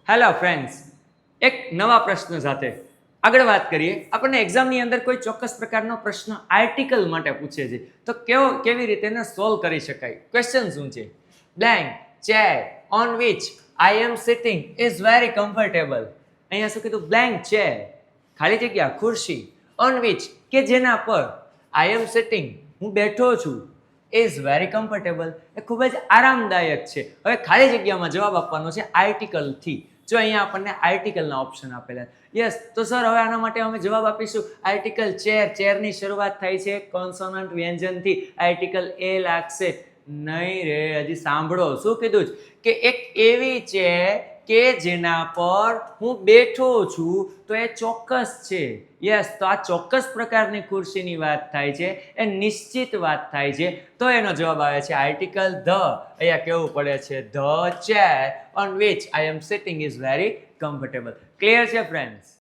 Hello friends, એક નવા પ્રશ્ન સાથે આગળ વાત કરીએ. આપણને એક્ઝામની અંદર કોઈ ચોક્કસ પ્રકારનો પ્રશ્ન આર્ટિકલ માટે પૂછે છે, તો કેવી રીતે એને સોલ્વ કરી શકાય. ક્વેશ્ચન શું છે? Blank chair on which I am sitting is very comfortable. અહીંયા શું કીધું? બ્લેન્ક ચેર, ખાલી જગ્યા, ખુરશી, ઓન વિચ કે જેના પર, આઈ એમ સિટિંગ હું બેઠો છું, ઇઝ વેરી કમ્ફર્ટેબલ એ ખૂબ જ આરામદાયક છે. હવે ખાલી જગ્યામાં જવાબ આપવાનો છે આર્ટિકલથી. જો અહીંયા આપણને આર્ટિકલના ઓપ્શન આપેલા. યસ, તો સર હવે આના માટે અમે જવાબ આપીશું આર્ટિકલ ચેર. ચેરની શરૂઆત થાય છે કોન્સોનન્ટ વ્યંજનથી, આર્ટિકલ એ લાગશે. નહીં રે, હજી સાંભળો. શું કીધું કે એક એવી ચેર કે જેના પર હું બેઠો છું, તો એ ચોક્કસ છે. યસ, તો આ ચોક્કસ પ્રકારની ખુરશીની વાત થાય છે, એ નિશ્ચિત વાત થાય છે, તો એનો જવાબ આવે છે આર્ટિકલ ધ. અહીંયા કેવું પડે છે? The chair on which I am sitting is very comfortable. Clear છે ફ્રેન્ડ્સ?